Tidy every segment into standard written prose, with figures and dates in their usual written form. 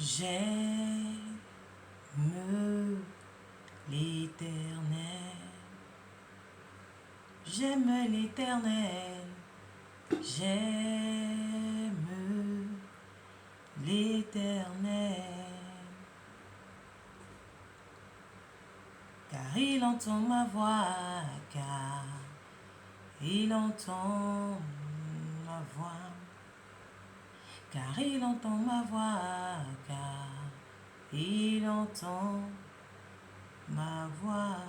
J'aime l'Éternel, j'aime l'Éternel, j'aime l'Éternel, car il entend ma voix, car il entend ma voix. Car il entend ma voix, car il entend ma voix.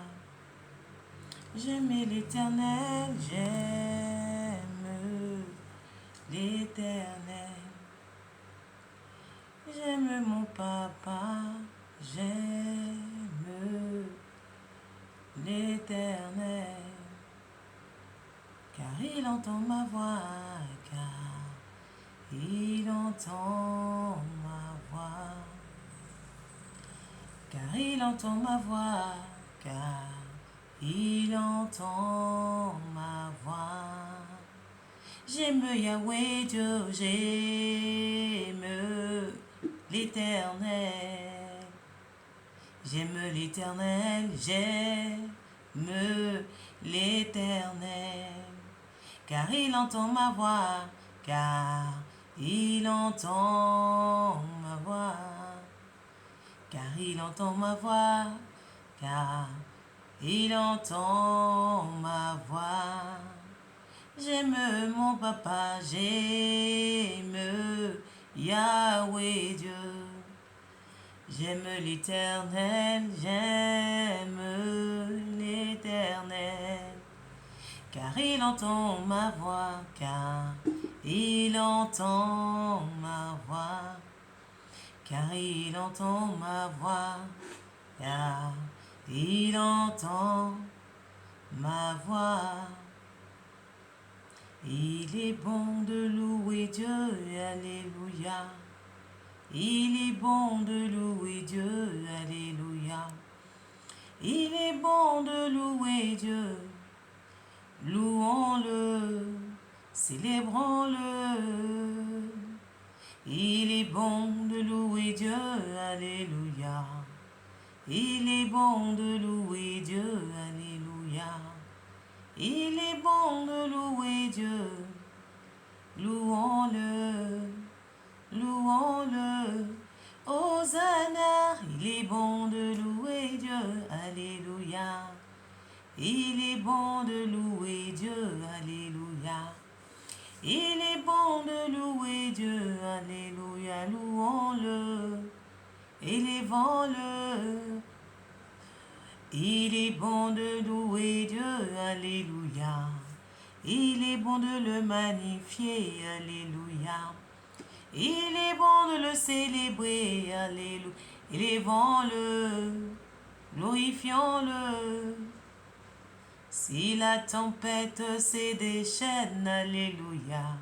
J'aime l'Éternel, j'aime l'Éternel. J'aime mon papa, j'aime l'Éternel. Car il entend ma voix, car il entend ma voix, car il entend ma voix, car il entend ma voix. J'aime Yahweh Dieu, j'aime l'Éternel. J'aime l'Éternel, j'aime l'Éternel. Car il entend ma voix, car il entend ma voix, car il entend ma voix, car il entend ma voix. J'aime mon papa, j'aime Yahweh Dieu. J'aime l'Éternel, j'aime l'Éternel. Car il entend ma voix, car il entend ma voix, car il entend ma voix, car il entend ma voix. Il est bon de louer Dieu, alléluia. Il est bon de louer Dieu, alléluia. Il est bon de louer Dieu. Louons-le, célébrons-le. Il est bon de louer Dieu, alléluia. Il est bon de louer Dieu, alléluia. Il est bon de louer Dieu. Louons-le, louons-le. Hosanna, il est bon de louer Dieu, alléluia. Il est bon de louer Dieu, alléluia. Il est bon de louer Dieu, alléluia. Louons-le, élevons-le. Il est bon de louer Dieu, alléluia. Il est bon de le magnifier, alléluia. Il est bon de le célébrer, alléluia. Élevons-le, glorifions-le. Si la tempête se déchaîne, alléluia.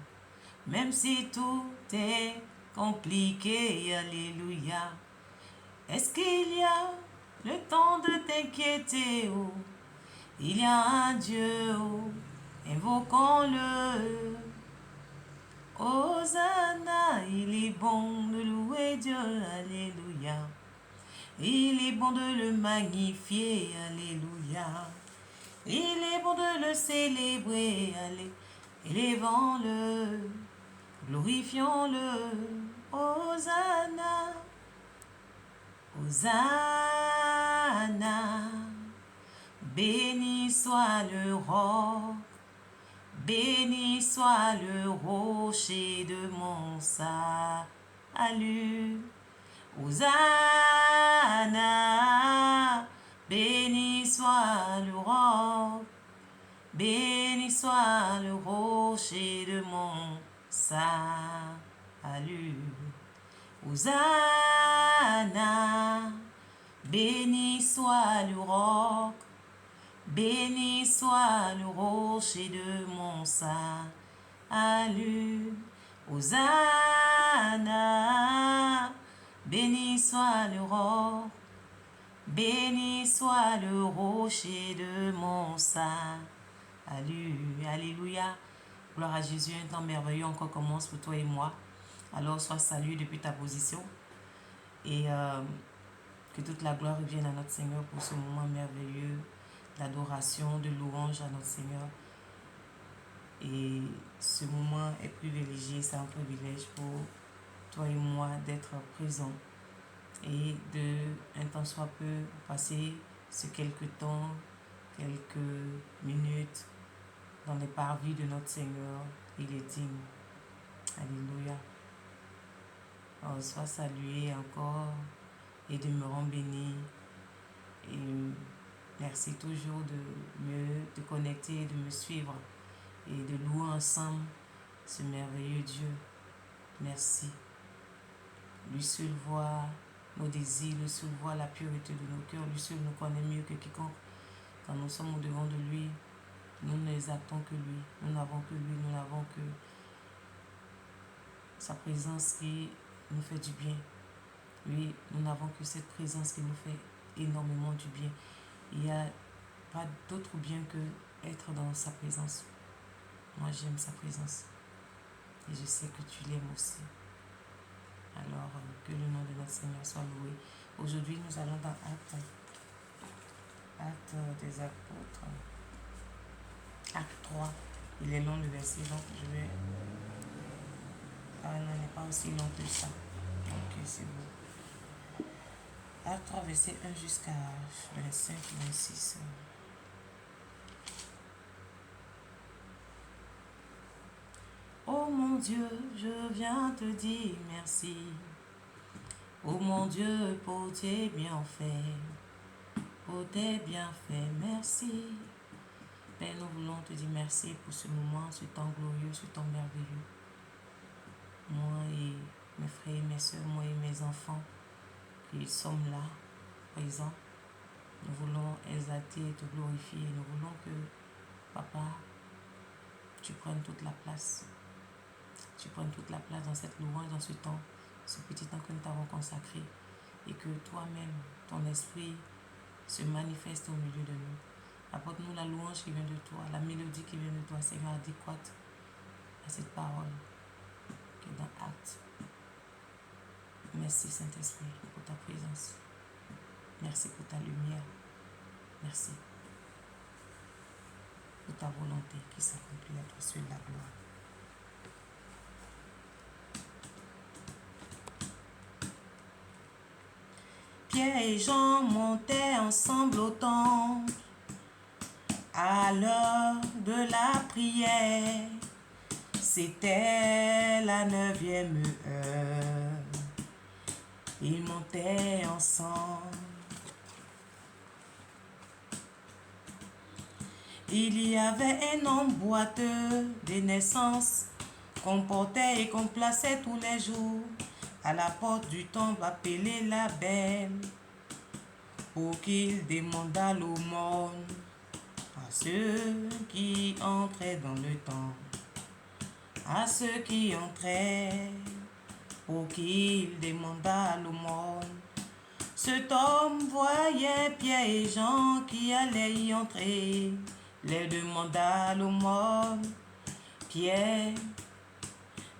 Même si tout est compliqué, alléluia. Est-ce qu'il y a le temps de t'inquiéter, oh? Il y a un Dieu, oh, invoquons-le. Hosanna, il est bon de louer Dieu, alléluia. Il est bon de le magnifier, alléluia. Il est bon de le célébrer, allez, élevons-le, glorifions-le. Hosanna, Hosanna, béni soit le roc, béni soit le rocher de mon salut. Hosanna, béni soit le roc, béni soit le rocher de mon salut. Hosanna, béni soit le roc, béni soit le rocher de mon salut. Hosanna, béni soit le roc, béni soit le rocher de mon salut. Alléluia. Gloire à Jésus, un temps merveilleux encore commence pour toi et moi. Alors sois salué depuis ta position. Et que toute la gloire revienne à notre Seigneur pour ce moment merveilleux d'adoration, de louange à notre Seigneur. Et ce moment est privilégié, c'est un privilège pour toi et moi d'être présents et de, un temps soit peu, passer ce quelques temps, quelques minutes dans les parvis de notre Seigneur. Il est digne. Alléluia. Alors, sois salué encore et de me rendre béni. Et merci toujours de te connecter, de me suivre et de louer ensemble ce merveilleux Dieu. Merci. Lui seul voit nos désirs, lui seul voit la pureté de nos cœurs, lui seul nous connaît mieux que quiconque. Quand nous sommes au devant de lui, nous n'exaltons que lui, nous n'avons que lui, nous n'avons que sa présence qui nous fait du bien. Oui, nous n'avons que cette présence qui nous fait énormément du bien. Il n'y a pas d'autre bien que être dans sa présence. Moi, j'aime sa présence. Et je sais que tu l'aimes aussi. Alors, que le nom de notre Seigneur soit loué. Aujourd'hui, nous allons dans Actes des Apôtres. Acte 3. Il est long le verset, donc je vais... Ah non, il n'est pas aussi long que ça. Ok, c'est bon. Acte 3, verset 1 jusqu'à 25, 26. Oh mon Dieu, je viens te dire merci. Oh mon Dieu, pour tes bienfaits. Pour tes bienfaits, merci. Père, nous voulons te dire merci pour ce moment, ce temps glorieux, ce temps merveilleux. Moi et mes frères et mes soeurs, moi et mes enfants, qui sommes là, présents. Nous voulons exalter et te glorifier. Nous voulons que, Papa, tu prennes toute la place. Tu prennes toute la place dans cette louange, dans ce temps, ce petit temps que nous t'avons consacré. Et que toi-même, ton esprit, se manifeste au milieu de nous. Apporte-nous la louange qui vient de toi, la mélodie qui vient de toi, Seigneur, adéquate à cette parole qui est dans Actes. Merci Saint-Esprit pour ta présence. Merci pour ta lumière. Merci pour ta volonté qui s'accomplit à toi seul la gloire. Pierre et Jean montaient ensemble au temple à l'heure de la prière. C'était la 9e heure. Ils montaient ensemble. Il y avait un homme boiteux de naissance qu'on portait et qu'on plaçait tous les jours à la porte du temple appelé la Belle, pour qu'il demandât l'aumône à ceux qui entraient dans le temple, à ceux qui entraient, pour qu'il demandât l'aumône. Cet homme voyait Pierre et Jean qui allaient y entrer, les demanda l'aumône. Pierre,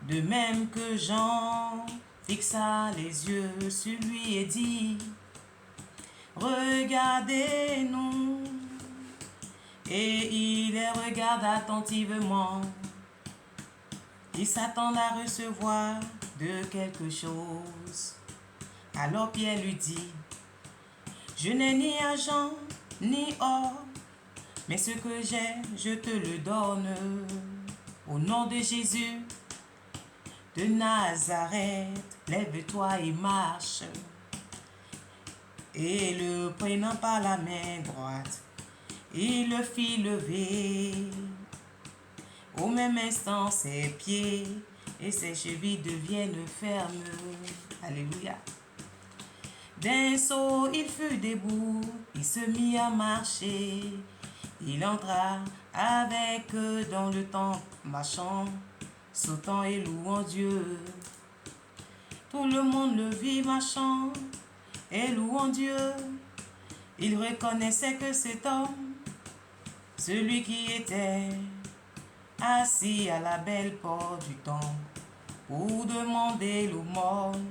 de même que Jean, fixa les yeux sur lui et dit: regardez-nous. Et il les regarde attentivement. Il s'attend à recevoir de quelque chose. Alors Pierre lui dit: je n'ai ni argent ni or, mais ce que j'ai, je te le donne. Au nom de Jésus de Nazareth, lève-toi et marche. Et le prenant par la main droite, il le fit lever. Au même instant, ses pieds et ses chevilles deviennent fermes. Alléluia. D'un saut, il fut debout, il se mit à marcher. Il entra avec eux dans le temple, marchant, sautant et louant Dieu. Tout le monde le vit marchant et louant Dieu. Il reconnaissait que cet homme, celui qui était assis à la belle porte du temple pour demander l'aumône,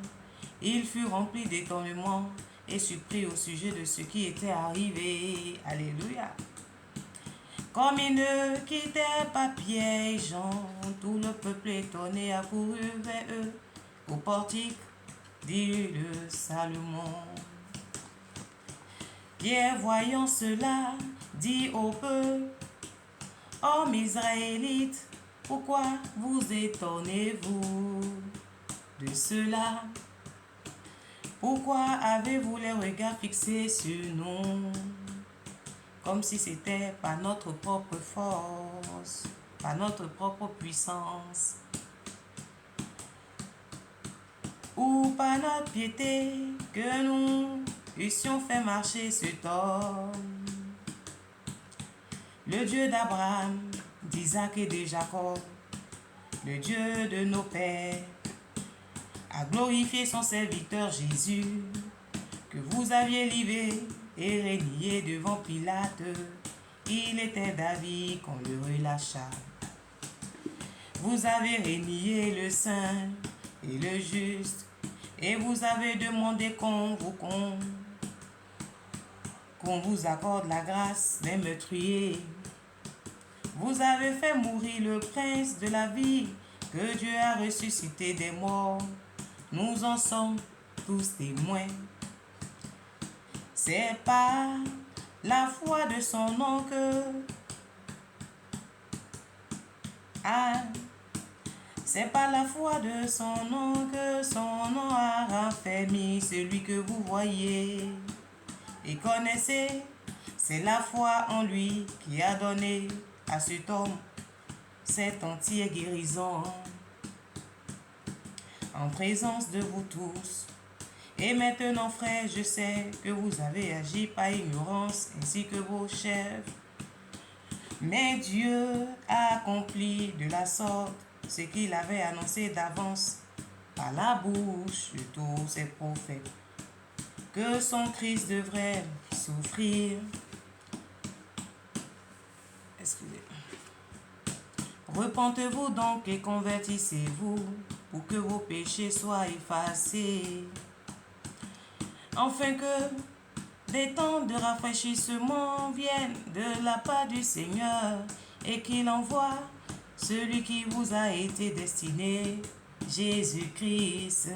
Il fut rempli d'étonnement et surpris au sujet de ce qui était arrivé. Alléluia. Comme ils ne quittaient pas Pierre et Jean, tout le peuple étonné accourut vers eux au portique dit de Salomon. Pierre, voyant cela, dit au peuple: Hommes israélites, pourquoi vous étonnez-vous de cela? Pourquoi avez-vous les regards fixés sur nous, comme si c'était par notre propre force, par notre propre puissance, ou par notre piété que nous eussions fait marcher cet homme? Le Dieu d'Abraham, d'Isaac et de Jacob, le Dieu de nos pères, a glorifié son serviteur Jésus, que vous aviez livré et régné devant Pilate. Il était d'avis qu'on le relâcha. Vous avez régné le saint et le juste, et vous avez demandé qu'on vous accorde la grâce des meurtriers. Vous avez fait mourir le prince de la vie, que Dieu a ressuscité des morts. Nous en sommes tous témoins. C'est par la foi de son nom que c'est par la foi de son nom que son nom a raffermi celui que vous voyez et connaissez. C'est la foi en lui qui a donné à cet homme cette entière guérison en présence de vous tous. Et maintenant, frères, je sais que vous avez agi par ignorance ainsi que vos chefs. Mais Dieu a accompli de la sorte ce qu'il avait annoncé d'avance par la bouche de tous ses prophètes, que son Christ devrait souffrir. Excusez. Repentez-vous donc et convertissez-vous pour que vos péchés soient effacés, afin que des temps de rafraîchissement viennent de la part du Seigneur et qu'il envoie celui qui vous a été destiné, Jésus-Christ,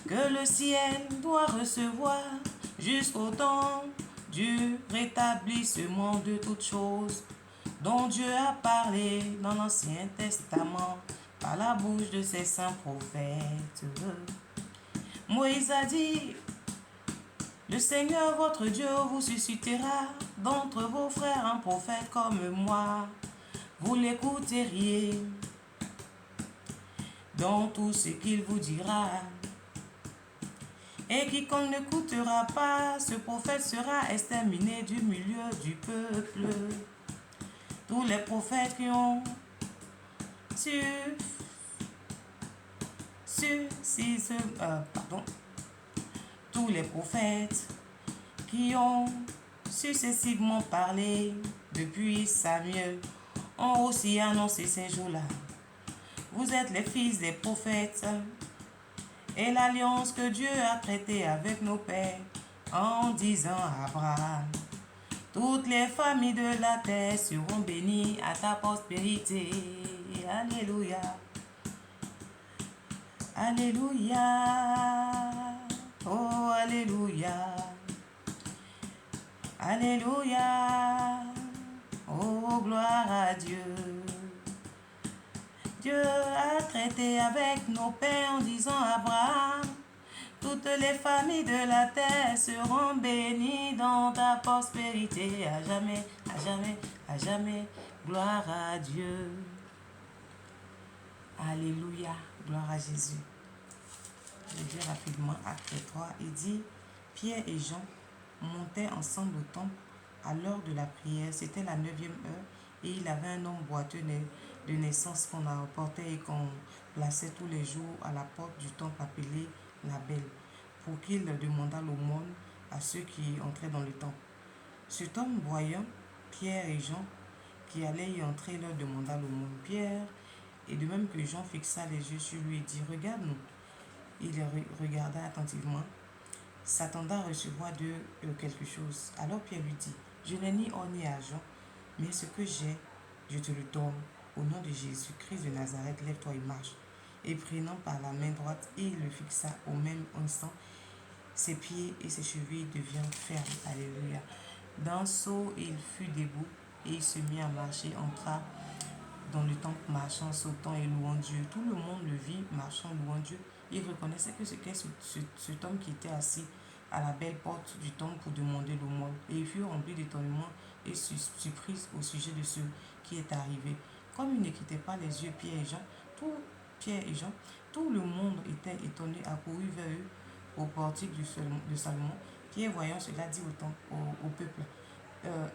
que le ciel doit recevoir jusqu'au temps du rétablissement de toutes choses, dont Dieu a parlé dans l'Ancien Testament par la bouche de ses saints prophètes. Moïse a dit: le Seigneur votre Dieu vous suscitera d'entre vos frères un prophète comme moi. Vous l'écouteriez dans tout ce qu'il vous dira. Et quiconque n'écoutera pas ce prophète sera exterminé du milieu du peuple. Tous les prophètes qui ont tous les prophètes qui ont successivement parlé depuis Samuel ont aussi annoncé ces jours-là. Vous êtes les fils des prophètes et l'alliance que Dieu a traitée avec nos pères en disant à Abraham: toutes les familles de la terre seront bénies à ta prospérité. Alléluia. Alléluia. Oh, alléluia. Alléluia. Oh, gloire à Dieu. Dieu a traité avec nos pères en disant à Abraham: toutes les familles de la terre seront bénies dans ta prospérité. À jamais, à jamais, à jamais. Gloire à Dieu. Alléluia. Gloire à Jésus. Je dis rapidement acte 3. Il dit: Pierre et Jean montaient ensemble au temple à l'heure de la prière. C'était la 9e heure et il avait un homme boiteux de naissance qu'on apportait et qu'on plaçait tous les jours à la porte du temple appelé la Belle, pour qu'il demandât l'aumône à ceux qui entraient dans le temple. Cet homme, voyant Pierre et Jean qui allaient y entrer, leur demanda l'aumône. Pierre, et de même que Jean, fixa les yeux sur lui et dit: regarde-nous. Il regarda attentivement, s'attendant à recevoir de quelque chose. Alors Pierre lui dit, je n'ai ni or ni argent, mais ce que j'ai, je te le donne. Au nom de Jésus-Christ de Nazareth, lève-toi et marche. Et prenant par la main droite, il le fixa au même instant. Ses pieds et ses chevilles devinrent fermes. Alléluia. D'un saut, il fut debout et il se mit à marcher, entra dans le temple marchant, sautant et louant Dieu. Tout le monde le vit marchant, louant Dieu. Il reconnaissait que c'était cet homme qui était assis à la belle porte du temple pour demander l'aumône. Et il fut rempli d'étonnement et surprise au sujet de ce qui est arrivé. Comme il ne quittait pas les yeux Pierre et Jean, tout le monde était étonné, accourut vers eux au portique de Salomon. Pierre, voyant cela, dit au peuple,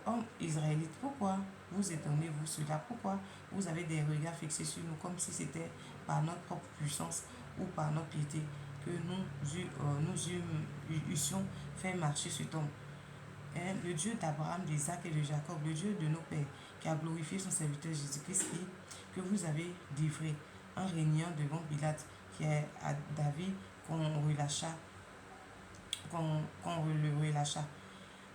hommes israélites, pourquoi vous étonnez-vous cela? Pourquoi vous avez des regards fixés sur nous comme si c'était par notre propre puissance ou par notre piété que nous eussions fait marcher cet homme? Le Dieu d'Abraham, d'Isaac et de Jacob, le Dieu de nos pères, qui a glorifié son serviteur Jésus-Christ et que vous avez livré en régnant devant Pilate, qui est à David qu'on le relâcha.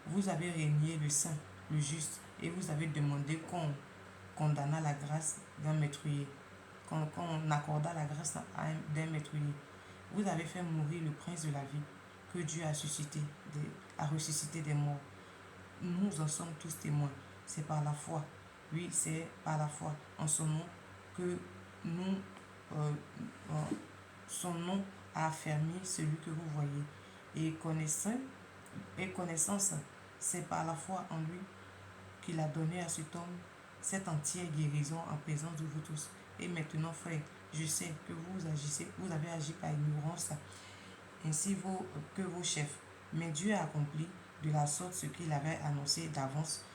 Vous avez régné le saint, le juste, et vous avez demandé qu'on condamna la grâce d'un meurtrier, qu'on accorda la grâce d'un meurtrier. Vous avez fait mourir le prince de la vie, que Dieu a ressuscité des morts. Nous en sommes tous témoins. C'est par la foi. Oui, c'est par la foi en son nom que nous, euh, son nom a affermi celui que vous voyez. Et connaissance, c'est par la foi en lui qu'il a donné à cet homme cette entière guérison en présence de vous tous. Et maintenant, frère, je sais que vous avez agi par ignorance, ainsi que vos chefs. Mais Dieu a accompli de la sorte ce qu'il avait annoncé d'avance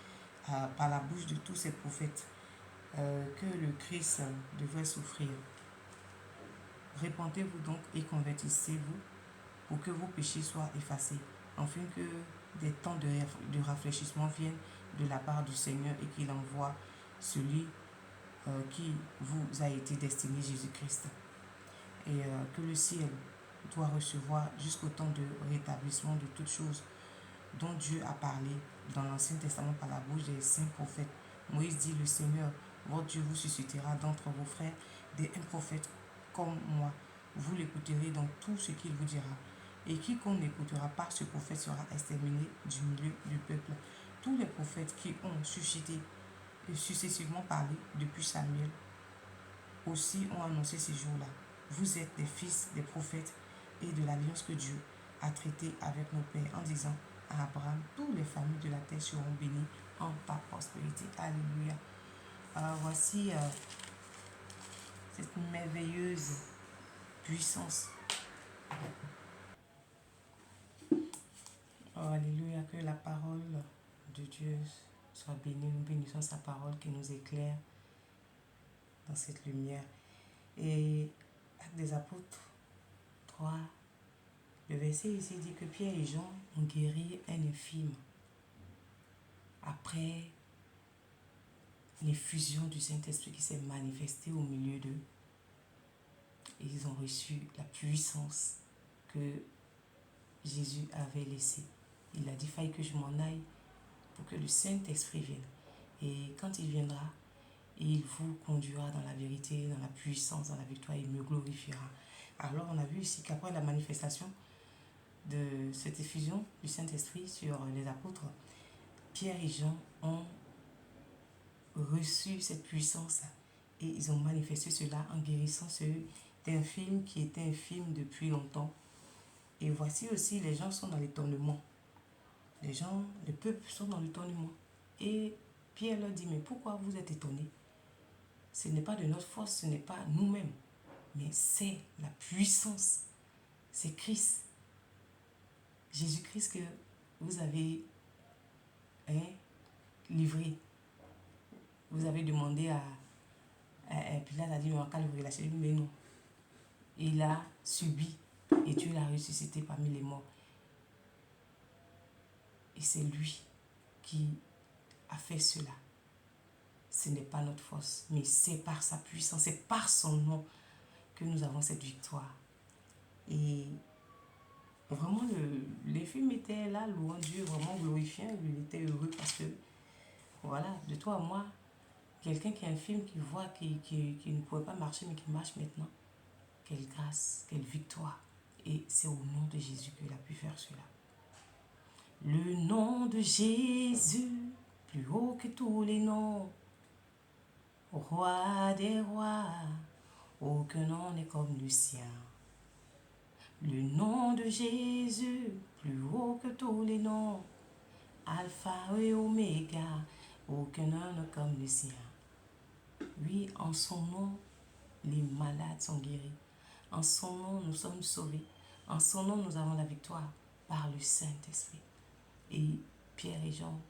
par la bouche de tous ses prophètes, que le Christ devrait souffrir. Répentez-vous donc et convertissez-vous pour que vos péchés soient effacés, afin que des temps de rafraîchissement viennent de la part du Seigneur et qu'il envoie celui qui vous a été destiné, Jésus-Christ. Et que le ciel doit recevoir jusqu'au temps de rétablissement de toutes choses dont Dieu a parlé dans l'Ancien Testament par la bouche des saints prophètes. Moïse dit, le Seigneur, votre Dieu vous suscitera d'entre vos frères un prophète comme moi. Vous l'écouterez dans tout ce qu'il vous dira. Et quiconque n'écoutera pas ce prophète sera exterminé du milieu du peuple. Tous les prophètes qui ont suscité et successivement parlé depuis Samuel aussi ont annoncé ces jours-là. Vous êtes des fils des prophètes et de l'alliance que Dieu a traitée avec nos pères en disant à Abraham, toutes les familles de la terre seront bénies en ta prospérité. Alléluia. Voici cette merveilleuse puissance. Alléluia, que la parole de Dieu soit bénie. Nous bénissons sa parole qui nous éclaire dans cette lumière. Et Actes des Apôtres 3, le verset ici dit que Pierre et Jean ont guéri un infirme après l'effusion du Saint-Esprit qui s'est manifestée au milieu d'eux. Et ils ont reçu la puissance que Jésus avait laissée. Il a dit, faille que je m'en aille pour que le Saint-Esprit vienne. Et quand il viendra, il vous conduira dans la vérité, dans la puissance, dans la victoire, il me glorifiera. Alors on a vu ici qu'après la manifestation de cette effusion du Saint-Esprit sur les apôtres, Pierre et Jean ont reçu cette puissance et ils ont manifesté cela en guérissant cet infirme qui était infirme depuis longtemps. Et voici aussi, les gens sont dans l'étonnement. Le peuple sont dans l'étonnement. Et Pierre leur dit, mais pourquoi vous êtes étonnés? Ce n'est pas de notre force, ce n'est pas nous-mêmes, mais c'est la puissance. C'est Christ, Jésus-Christ que vous avez livré. Vous avez demandé à Pilate, a dit, on va le relâcher, mais non. Il a subi et Dieu l'a ressuscité parmi les morts. Et c'est lui qui a fait cela. Ce n'est pas notre force, mais c'est par sa puissance, c'est par son nom que nous avons cette victoire. Et vraiment, les films étaient là, louant Dieu, vraiment glorifiant. Il était heureux parce que, voilà, de toi à moi, quelqu'un qui a un film qui voit, qui ne pouvait pas marcher, mais qui marche maintenant. Quelle grâce, quelle victoire. Et c'est au nom de Jésus qu'il a pu faire cela. Le nom de Jésus, plus haut que tous les noms. Roi des rois, aucun nom n'est comme le sien. Le nom de Jésus, plus haut que tous les noms. Alpha et Oméga, aucun nom n'est comme le sien. Oui, en son nom, les malades sont guéris. En son nom, nous sommes sauvés. En son nom, nous avons la victoire par le Saint-Esprit. Et Pierre et Jean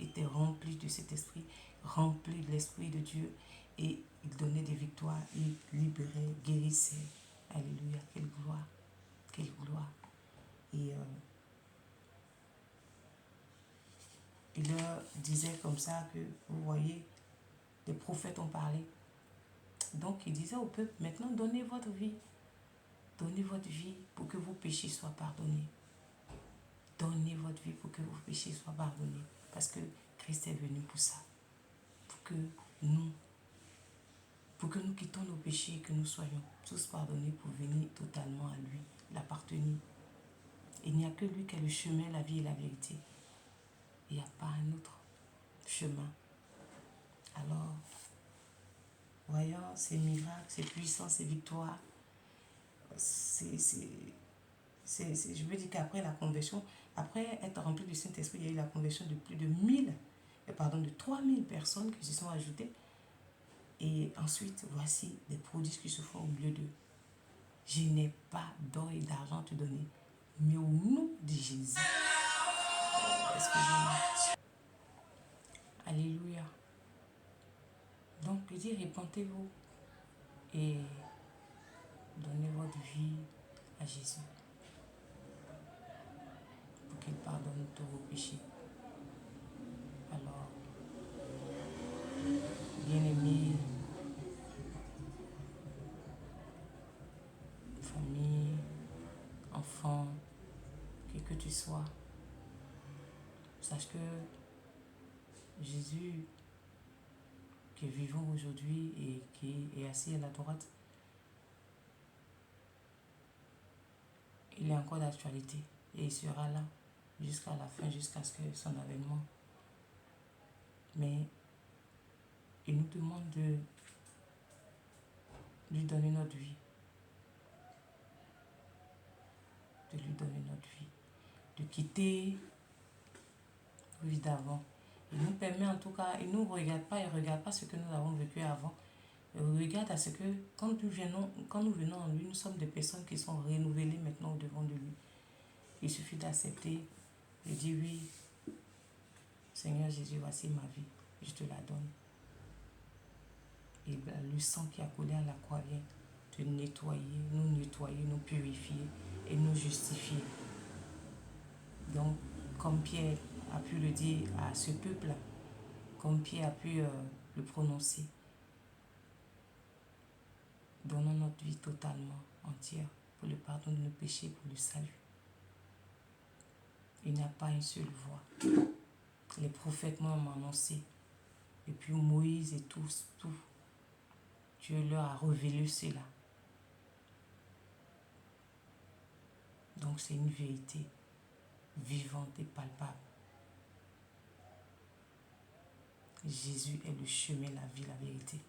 étaient remplis de cet esprit, remplis de l'Esprit de Dieu. Et ils donnaient des victoires, ils libéraient, guérissaient. Alléluia, quelle gloire, quelle gloire. Et il leur disait comme ça que, vous voyez, les prophètes ont parlé. Donc il disait au peuple, maintenant donnez votre vie. Donnez votre vie pour que vos péchés soient pardonnés. Donnez votre vie pour que vos péchés soient pardonnés. Parce que Christ est venu pour ça. Pour que nous quittons nos péchés et que nous soyons tous pardonnés pour venir totalement à lui, l'appartenir. Il n'y a que lui qui est le chemin, la vie et la vérité. Il n'y a pas un autre chemin. Alors, voyant ces miracles, ces puissances, ces victoires, je veux dire qu'après la conversion, après être rempli du Saint-Esprit, il y a eu la conversion de plus de 3000 personnes qui se sont ajoutées. Et ensuite, voici des prodiges qui se font au milieu d'eux. Je n'ai pas d'or et d'argent à te donner, mais au nom de Jésus. Excusez-moi. Alléluia. Donc, je dis, répentez-vous et donnez votre vie à Jésus pour qu'il pardonne tous vos péchés. Alors, bien-aimés, famille, enfants, qui que tu sois, sache que Jésus, qui est vivant aujourd'hui et qui est assis à la droite, il est encore d'actualité et il sera là jusqu'à la fin, jusqu'à ce que son avènement. Mais il nous demande de lui donner notre vie. De lui donner notre vie. De quitter la vie d'avant. Il nous permet en tout cas, il ne nous regarde pas, il ne regarde pas ce que nous avons vécu avant. Il regarde à ce que quand nous venons en lui, nous sommes des personnes qui sont renouvelées maintenant au devant de lui. Il suffit d'accepter, de dire oui, Seigneur Jésus, voici ma vie, je te la donne. Et le sang qui a coulé à la croix vient te nettoyer, nous purifier et nous justifier. Donc, comme Pierre a pu le dire à ce peuple-là, comme Pierre a pu le prononcer, donnons notre vie totalement entière pour le pardon de nos péchés, pour le salut. Il n'y a pas une seule voix. Les prophètes m'ont annoncé. Et puis Moïse et tout. Dieu leur a révélé cela. Donc c'est une vérité vivante et palpable. Jésus est le chemin, la vie, la vérité.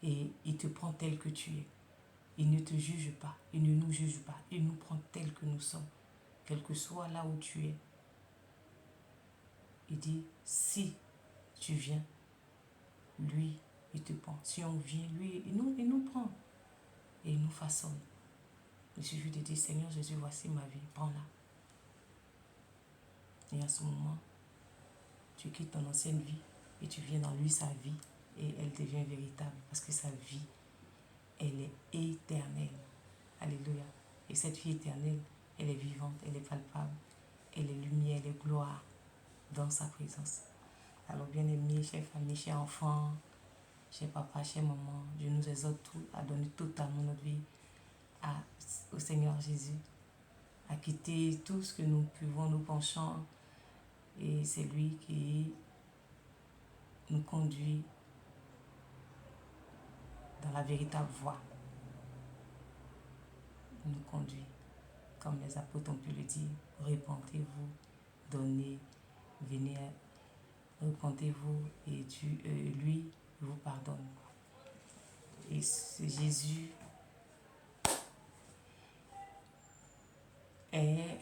Et il te prend tel que tu es. Il ne te juge pas, il ne nous juge pas. Il nous prend tel que nous sommes, quel que soit là où tu es. Il dit, si tu viens, lui, il te prend. Si on vient, lui, il nous prend. Et il nous façonne. Il suffit de dire, Seigneur Jésus, voici ma vie, prends-la. Et à ce moment, tu quittes ton ancienne vie et tu viens dans lui, sa vie, et elle devient véritable. Parce que sa vie, elle est éternelle. Alléluia. Et cette vie éternelle, elle est vivante, elle est palpable, elle est lumière, elle est gloire dans sa présence. Alors bien aimés, chers familles, chers enfants, chers papas, chers mamans, Dieu nous exhorte tous à donner totalement notre vie au Seigneur Jésus, à quitter tout ce que nous pouvons, nous penchant, et c'est lui qui nous conduit dans la véritable voie. Il nous conduit, comme les apôtres ont pu le dire, repentez-vous, donnez, venez, repentez-vous et lui vous pardonne. Et ce Jésus est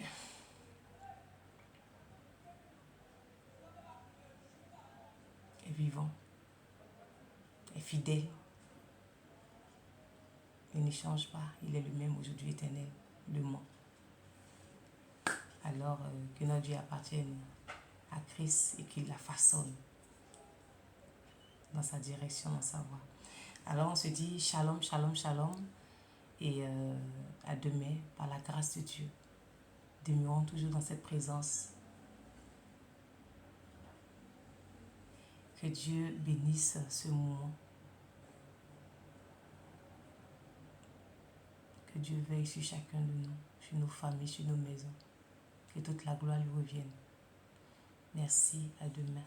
vivant, est fidèle. Il ne change pas, il est le même aujourd'hui, éternellement. Alors que notre vie appartienne à Christ et qu'il la façonne dans sa direction, dans sa voie. Alors on se dit shalom, shalom, shalom, et à demain, par la grâce de Dieu. Demeurons toujours dans cette présence. Que Dieu bénisse ce moment. Que Dieu veille sur chacun de nous, sur nos familles, sur nos maisons. Que toute la gloire lui revienne. Merci, à demain.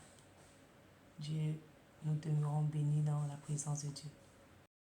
Dieu, nous demeurons bénis dans la présence de Dieu.